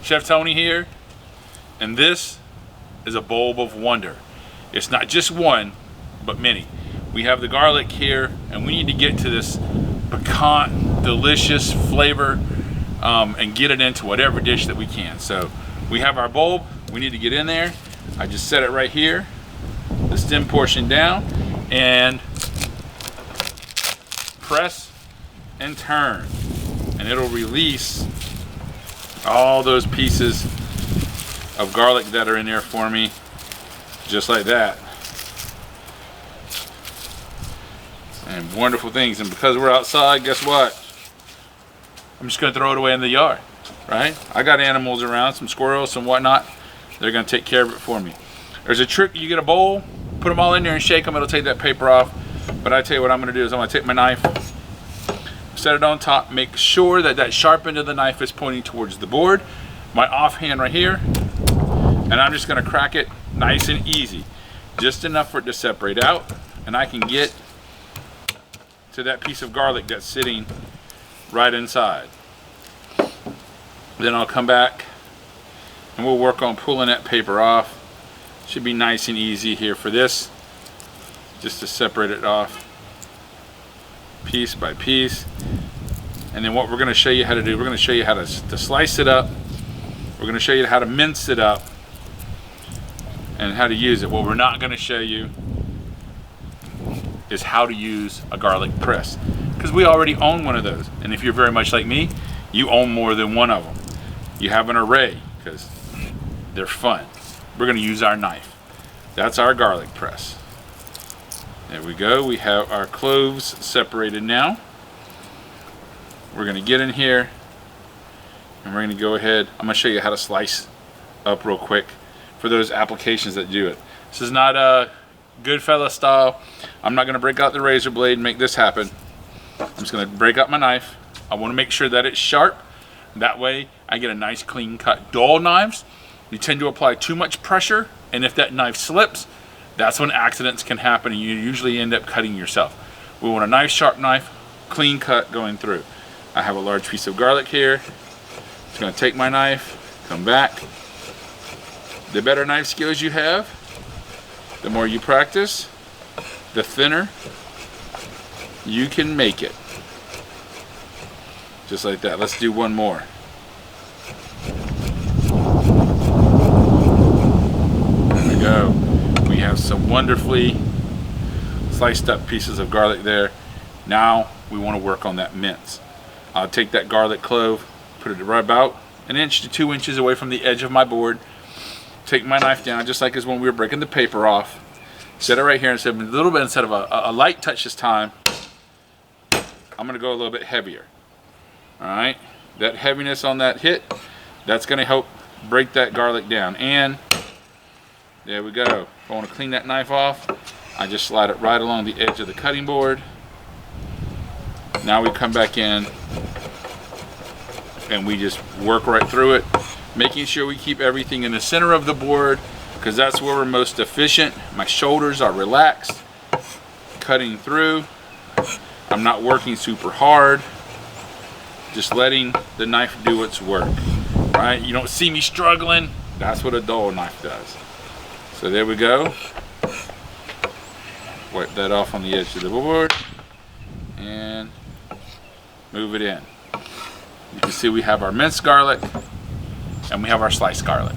Chef Tony here, and this is a bulb of wonder. It's not just one, but many. We have the garlic here, and we need to get to this piquant, delicious flavor and get it into whatever dish that we can. So we have our bulb, we need to get in there. I just set it right here, the stem portion down, and press and turn, and it'll release all those pieces of garlic that are in there for me, just like that. And wonderful things. And because we're outside, guess what? I'm just gonna throw it away in the yard, right? I got animals around, some squirrels, some whatnot. They're gonna take care of it for me. There's a trick. You get a bowl, put them all in there and shake them. It'll take that paper off. But I tell you what I'm gonna do is I'm gonna take my knife, set it on top, make sure that that sharp end of the knife is pointing towards the board. My offhand right here, and I'm just gonna crack it nice and easy. Just enough for it to separate out, and I can get to that piece of garlic that's sitting right inside. Then I'll come back and we'll work on pulling that paper off. Should be nice and easy here for this, just to separate it off piece by piece. And then what we're going to show you how to do, we're going to show you how to slice it up. We're going to show you how to mince it up and how to use it. What we're not going to show you is how to use a garlic press, because we already own one of those. And if you're very much like me, you own more than one of them. You have an array because they're fun. We're going to use our knife. That's our garlic press. There we go. We have our cloves separated now. We're going to get in here and we're going to go ahead. I'm going to show you how to slice up real quick for those applications that do it. This is not a Goodfella style. I'm not going to break out the razor blade and make this happen. I'm just going to break out my knife. I want to make sure that it's sharp. That way I get a nice clean cut. Dull knives, you tend to apply too much pressure, and if that knife slips, that's when accidents can happen and you usually end up cutting yourself. We want a nice sharp knife, clean cut going through. I have a large piece of garlic here. Just going to take my knife, come back. The better knife skills you have, the more you practice, the thinner you can make it. Just like that. Let's do one more. There we go. We have some wonderfully sliced up pieces of garlic there. Now we want to work on that mince. I'll take that garlic clove, put it right about 1 inch to 2 inches away from the edge of my board. Take my knife down just like as when we were breaking the paper off. Set it right here, instead of a little bit, instead of a light touch this time, I'm gonna go a little bit heavier. All right, that heaviness on that hit, that's gonna help break that garlic down. And there we go. If I want to clean that knife off, I just slide it right along the edge of the cutting board. Now we come back in and we just work right through it, making sure we keep everything in the center of the board, because that's where we're most efficient. My shoulders are relaxed, cutting through. I'm not working super hard, just letting the knife do its work, right? You don't see me struggling. That's what a dull knife does. So there we go. Wipe that off on the edge of the board and move it in. You can see we have our minced garlic and we have our sliced garlic.